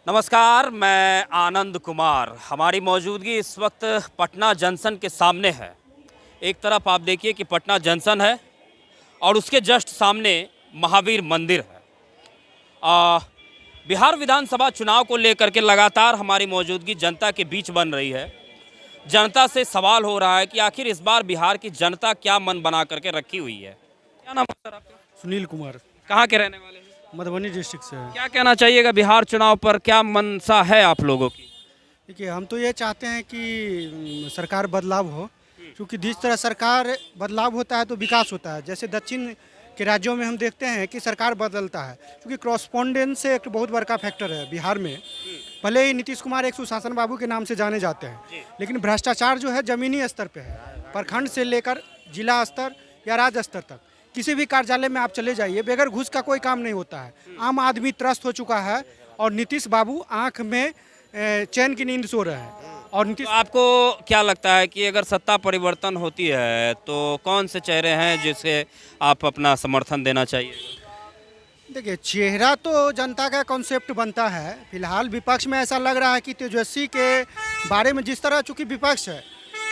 नमस्कार, मैं आनंद कुमार। हमारी मौजूदगी इस वक्त पटना जंक्शन के सामने है। एक तरफ आप देखिए कि पटना जंक्शन है और उसके जस्ट सामने महावीर मंदिर है। बिहार विधानसभा चुनाव को लेकर के लगातार हमारी मौजूदगी जनता के बीच बन रही है। जनता से सवाल हो रहा है कि आखिर इस बार बिहार की जनता क्या मन बना करके रखी हुई है। क्या नाम है सर आपका? सुनील कुमार, कहाँ के रहने वाले हैं? मधुबनी डिस्ट्रिक्ट से है। क्या कहना चाहिएगा बिहार चुनाव पर, क्या मनसा है आप लोगों की? देखिए, हम तो ये चाहते हैं कि सरकार बदलाव हो, क्योंकि जिस तरह सरकार बदलाव होता है तो विकास होता है। जैसे दक्षिण के राज्यों में हम देखते हैं कि सरकार बदलता है, क्योंकि क्रॉसपॉन्डेंस से एक बहुत बड़ा फैक्टर है बिहार में। भले ही नीतीश कुमार एक सुशासन बाबू के नाम से जाने जाते हैं, लेकिन भ्रष्टाचार जो है ज़मीनी स्तर पे है। प्रखंड से लेकर जिला स्तर या राज्य स्तर तक किसी भी कार्यालय में आप चले जाइए, बगैर घूस का कोई काम नहीं होता है। आम आदमी त्रस्त हो चुका है और नीतीश बाबू आंख में चैन की नींद सो रहे हैं। और नीतीश, तो आपको क्या लगता है कि अगर सत्ता परिवर्तन होती है तो कौन से चेहरे हैं जिसे आप अपना समर्थन देना चाहिए? देखिए, चेहरा तो जनता का कॉन्सेप्ट बनता है। फिलहाल विपक्ष में ऐसा लग रहा है कि तेजस्वी के बारे में, जिस तरह चूंकि विपक्ष है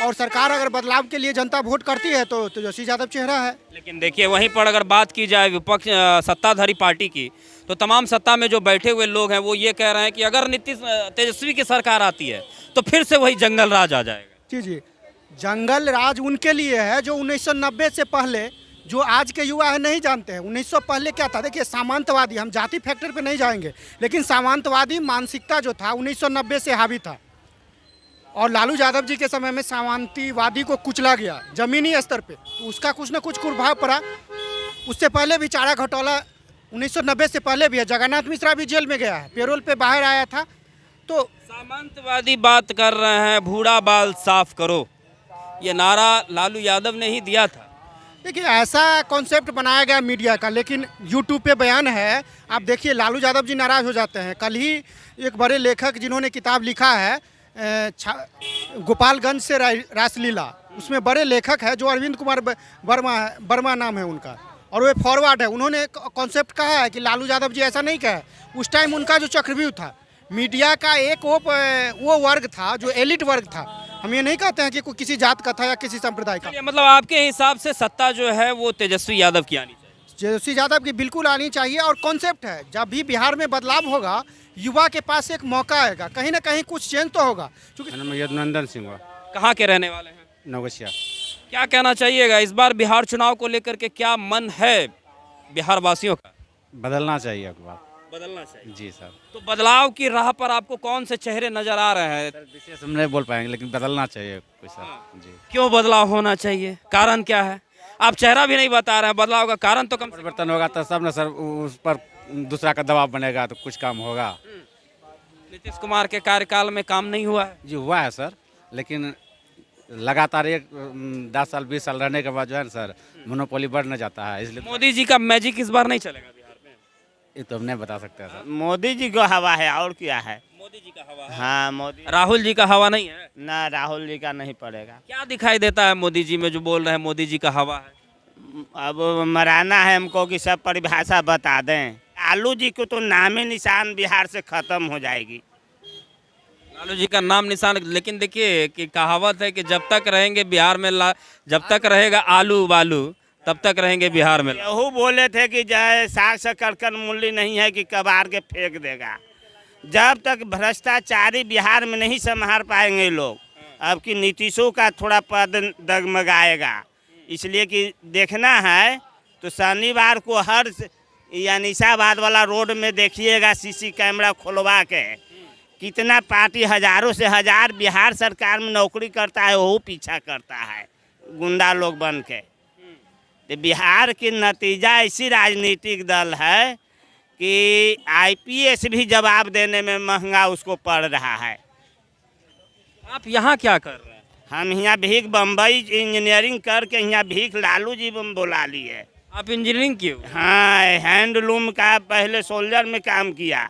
और सरकार अगर बदलाव के लिए जनता वोट करती है तो तेजस्वी यादव चेहरा है। लेकिन देखिए, वहीं पर अगर बात की जाए विपक्ष सत्ताधारी पार्टी की, तो तमाम सत्ता में जो बैठे हुए लोग हैं वो ये कह रहे हैं कि अगर नीतीश तेजस्वी की सरकार आती है तो फिर से वही जंगल राज आ जाएगा। जी जी, जंगल राज उनके लिए है जो 1990 से पहले, जो आज के युवा है नहीं जानते हैं। 1900 पहले क्या था? देखिए, सामंतवादी, हम जाति फैक्टर पे नहीं जाएंगे, लेकिन सामंतवादी मानसिकता जो था 1990 से हावी था। और लालू यादव जी के समय में सामंतवादी को कुचला गया जमीनी स्तर पे, तो उसका कुछ ना कुछ कुप्रभाव पड़ा। उससे पहले भी चारा घोटाला 1990 से पहले भी है। जगन्नाथ मिश्रा भी जेल में गया है, पेरोल पे बाहर आया था। तो सामंतवादी बात कर रहे हैं, भूड़ा बाल साफ करो, ये नारा लालू यादव ने ही दिया था। देखिए, ऐसा कॉन्सेप्ट बनाया गया मीडिया का, लेकिन यूट्यूब पे बयान है। आप देखिए, लालू यादव जी नाराज हो जाते हैं। कल ही एक बड़े लेखक जिन्होंने किताब लिखा है गोपालगंज से रासलीला, उसमें बड़े लेखक है जो अरविंद कुमार वर्मा नाम है उनका, और वे फॉरवर्ड है। उन्होंने कॉन्सेप्ट कहा है कि लालू यादव जी ऐसा नहीं कहा। उस टाइम उनका जो चक्रव्यूह था, मीडिया का एक वो वर्ग था जो एलिट वर्ग था। हम ये नहीं कहते हैं कि कोई किसी जात का था या किसी संप्रदाय का। मतलब आपके हिसाब से सत्ता जो है वो तेजस्वी यादव की आनी चाहिए? तेजस्वी यादव की बिल्कुल आनी चाहिए। और कॉन्सेप्ट है, जब भी बिहार में बदलाव होगा, युवा के पास एक मौका आएगा, कहीं ना कहीं कुछ चेंज तो होगा। क्योंकि यदुनंदन सिंह कहाँ के रहने वाले हैं? नवगछिया। क्या कहना चाहिएगा इस बार बिहार चुनाव को लेकर के, क्या मन है बिहार वासियों का? बदलना चाहिए एक बार। बदलना चाहिए जी सर। तो बदलाव की राह पर आपको कौन से चेहरे नजर आ रहे हैं? सर विशेष हम नहीं बोल पाएंगे, लेकिन बदलना चाहिए कुछ सर। जी। क्यों बदलाव होना चाहिए? कारण क्या है? आप चेहरा भी नहीं बता रहे हैं, बदलाव का कारण तो कम से कम। परिवर्तन होगा तो सब ना सर, उस पर दूसरा का दबाव बनेगा तो कुछ काम होगा। नीतीश कुमार के कार्यकाल में काम नहीं हुआ है? जी हुआ है सर, लेकिन लगातार 10 साल 20 साल रहने के बाद जो है ना सर, मोनोपोली बढ़ न जाता है, इसलिए। मोदी जी का मैजिक इस बार नहीं चलेगा बिहार में? ये तो हम नहीं बता सकते हैं सर। मोदी जी को हवा है, और क्या है। मोदी जी का हवा है। हाँ, मोदी। राहुल जी का हवा नहीं है? ना, राहुल जी का नहीं पड़ेगा। क्या दिखाई देता है मोदी जी में जो बोल रहे हैं मोदी जी का हवा है? अब मराना है हमको कि सब परिभाषा बता दें। लालू जी को तो नामे निशान बिहार से खत्म हो जाएगी। लालू जी का नाम निशान, लेकिन देखिए कि कहावत है कि जब तक रहेंगे बिहार में जब तक रहेगा आलू बालू तब तक रहेंगे बिहार में। यहू बोले थे कि जय साग से कड़कड़ मूल्य नहीं है कि कबार के फेंक देगा। जब तक भ्रष्टाचारी बिहार में नहीं संभाल पाएंगे लोग, अब कि नीतीशों का थोड़ा पद डगमगाएगा। इसलिए कि देखना है तो शनिवार को हर यानिसाबाद वाला रोड में देखिएगा, सीसी कैमरा खुलवा के कितना पार्टी हजारों से हजार बिहार सरकार में नौकरी करता है, वो पीछा करता है गुंडा लोग बन के। तो बिहार की नतीजा ऐसी राजनीतिक दल है कि आईपीएस भी जवाब देने में महंगा उसको पड़ रहा है। आप यहाँ क्या कर रहे हैं? हम यहाँ भीख बम्बई इंजीनियरिंग करके यहाँ भीख लालू जी बुला लिए। आप इंजीनियरिंग क्यों? हाँ, हैंडलूम का पहले सोल्जर में काम किया,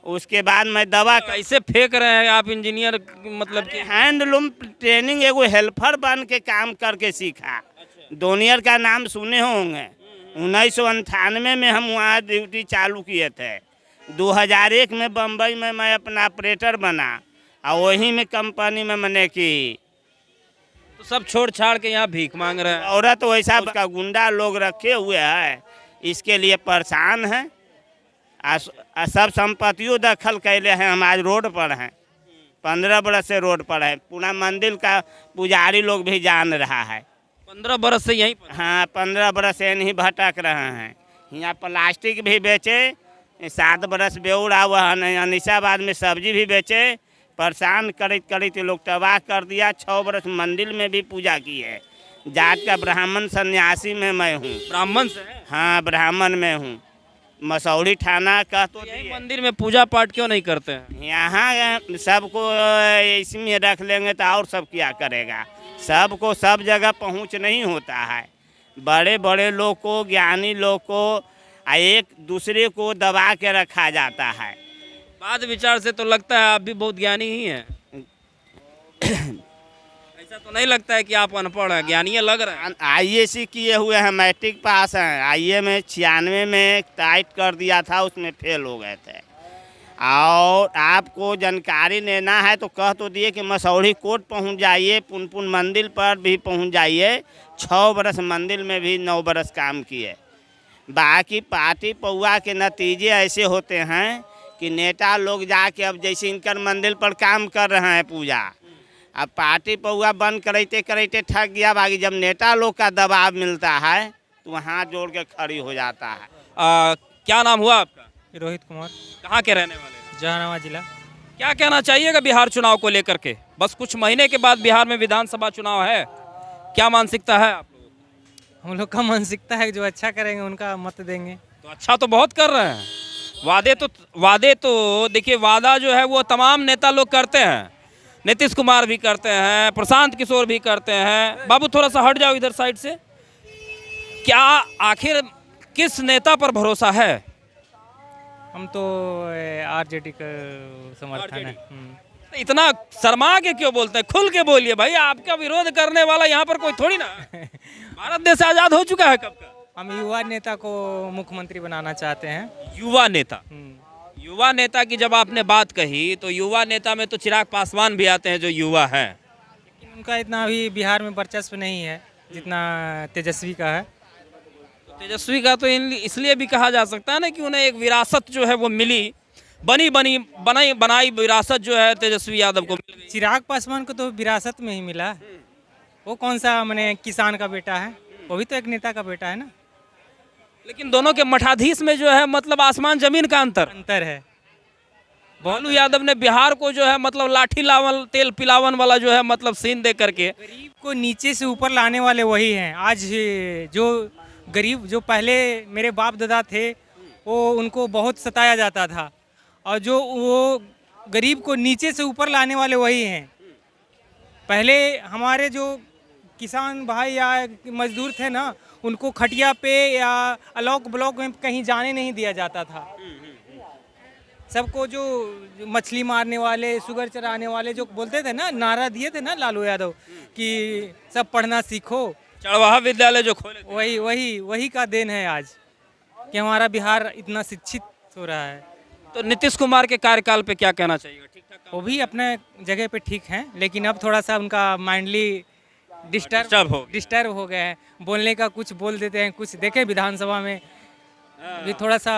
उसके बाद मैं दवा कैसे फेंक रहे हैं आप इंजीनियर? मतलब कि हैंडलूम ट्रेनिंग एगो हेल्पर बन के काम करके सीखा। दोनियर का नाम सुने होंगे। 1998 में हम वहाँ ड्यूटी चालू किए थे, 2001 में बम्बई में मैं अपना ऑपरेटर बना और वहीं में कंपनी में मैंने की। तो सब छोड़ छाड़ के यहाँ भीख मांग रहे हैं। औरत वैसा उसका गुंडा लोग रखे हुए हैं, इसके लिए परेशान हैं। सब संपत्तियों दखल कैले हैं। हम आज रोड पर हैं, 15 बरस से रोड पर है। पूरा मंदिर का पुजारी लोग भी जान रहा है। 15 बरस से यहीं पर। हाँ, 15 बरस से नहीं भटक रहे हैं। यहाँ प्लास्टिक भी बेचे, 7 बरस बेउड़ा हुआ है। अनिसाबाद में सब्जी भी बेचे। परेशान करते लोग तबाह कर दिया। 6 बरस मंदिर में भी पूजा की है। जाट का ब्राह्मण सन्यासी में मैं हूँ। ब्राह्मण से हैं? हाँ, ब्राह्मण में हूँ। मसौड़ी थाना का तो यही मंदिर में पूजा पाठ क्यों नहीं करते हैं? यहाँ सबको इसमें रख लेंगे तो और सब क्या करेगा। सबको सब जगह पहुँच नहीं होता है। बड़े बड़े लोग को, ज्ञानी लोग को एक दूसरे को दबा के रखा जाता है। बात विचार से तो लगता है आप भी बहुत ज्ञानी ही हैं। ऐसा तो नहीं लगता है कि आप अनपढ़ हैं, ज्ञानी लग रहे हैं। IAC किए हुए हैं, मैट्रिक पास हैं। IE में 96 में टाइट कर दिया था, उसमें फेल हो गए थे। और आपको जानकारी लेना है तो कह तो दिए कि मसौड़ी कोर्ट पहुंच जाइए, पुनपुन मंदिर पर भी पहुंच जाइए। 6 बरस मंदिर में भी 9 बरस काम किए। बाकी पार्टी पौआ के नतीजे ऐसे होते हैं कि नेता लोग जाके अब जैसे इनकर मंदिर पर काम कर रहे हैं पूजा, अब पार्टी पौआ बंद करते करते थक गया। बाकी जब नेता लोग का दबाव मिलता है तो हाथ जोड़ के खड़ी हो जाता है। क्या नाम हुआ आपका? रोहित कुमार, कहाँ के रहने वाले हैं? जहानाबाद जिला। क्या कहना चाहिएगा बिहार चुनाव को लेकर के? बस कुछ महीने के बाद बिहार में विधानसभा चुनाव है, क्या मानसिकता है आप लोगों की? हम लोग का मानसिकता है कि जो अच्छा करेंगे उनका मत देंगे। तो अच्छा तो बहुत कर रहे हैं। वादे तो देखिए, वादा जो है वो तमाम नेता लोग करते हैं। नीतीश कुमार भी करते हैं, प्रशांत किशोर भी करते हैं। बाबू थोड़ा सा हट जाओ इधर साइड से। क्या आखिर किस नेता पर भरोसा है? हम तो RJD का समर्थन है। तो इतना शर्मा के क्यों बोलते हैं? खुल के बोलिए भाई, आपका विरोध करने वाला यहाँ पर कोई थोड़ी ना। भारत देश आजाद हो चुका है कब का। हम युवा नेता को मुख्यमंत्री बनाना चाहते हैं। युवा नेता, युवा नेता की जब आपने बात कही तो युवा नेता में तो चिराग पासवान भी आते हैं जो युवा हैं। लेकिन उनका इतना अभी बिहार में वर्चस्व नहीं है जितना तेजस्वी का है। तेजस्वी का तो इसलिए भी कहा जा सकता है ना कि उन्हें एक विरासत जो है वो मिली, बनाई विरासत जो है तेजस्वी यादव को मिल गई। चिराग पासवान को तो विरासत में ही मिला। वो कौन सा मैंने किसान का बेटा है, वो भी तो एक नेता का बेटा है ना। लेकिन दोनों के मठाधीश में जो है मतलब आसमान जमीन का अंतर है। लालू यादव ने बिहार को जो है मतलब लाठी लावन तेल पिलावन वाला जो है मतलब सीन दे करके गरीब को नीचे से ऊपर लाने वाले वही हैं। आज जो गरीब, जो पहले मेरे बाप दादा थे, वो उनको बहुत सताया जाता था, और जो वो गरीब को नीचे से ऊपर लाने वाले वही हैं। पहले हमारे जो किसान भाई या मजदूर थे ना, उनको खटिया पे या अलॉक ब्लॉक में कहीं जाने नहीं दिया जाता था। सबको जो मछली मारने वाले, शुगर चराने वाले जो बोलते थे ना, नारा दिए थे ना लालू यादव कि सब पढ़ना सीखो, चरवाहा विद्यालय जो खोले थे। वही का देन है आज कि हमारा बिहार इतना शिक्षित हो रहा है। तो नीतीश कुमार के कार्यकाल पे क्या कहना चाहिए? ठीक ठाक वो भी अपने जगह पे ठीक हैं, लेकिन अब थोड़ा सा उनका माइंडली डिस्टर्ब हो गए हैं। बोलने का कुछ बोल देते हैं, कुछ देखे विधानसभा में भी थोड़ा सा।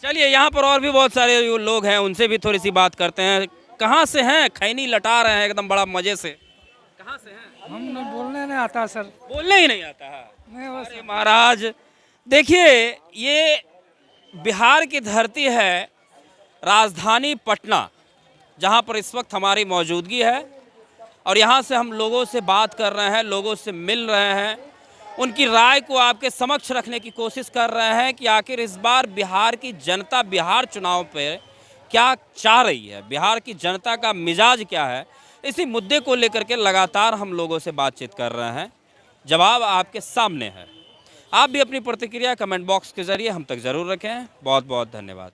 चलिए, यहाँ पर और भी बहुत सारे लोग हैं, उनसे भी थोड़ी सी बात करते हैं। कहाँ से हैं? खैनी लटा रहे हैं एकदम बड़ा मजे से। कहाँ से हैं? हम बोलने नहीं आता सर। बोलने ही नहीं आता है? नहीं बस। अरे महाराज देखिए, ये बिहार की धरती है, राजधानी पटना, जहाँ पर इस वक्त हमारी मौजूदगी है, और यहाँ से हम लोगों से बात कर रहे हैं, लोगों से मिल रहे हैं, उनकी राय को आपके समक्ष रखने की कोशिश कर रहे हैं कि आखिर इस बार बिहार की जनता बिहार चुनाव पे क्या चाह रही है, बिहार की जनता का मिजाज क्या है। इसी मुद्दे को लेकर के लगातार हम लोगों से बातचीत कर रहे हैं। जवाब आपके सामने है। आप भी अपनी प्रतिक्रिया कमेंट बॉक्स के ज़रिए हम तक ज़रूर रखें। बहुत बहुत धन्यवाद।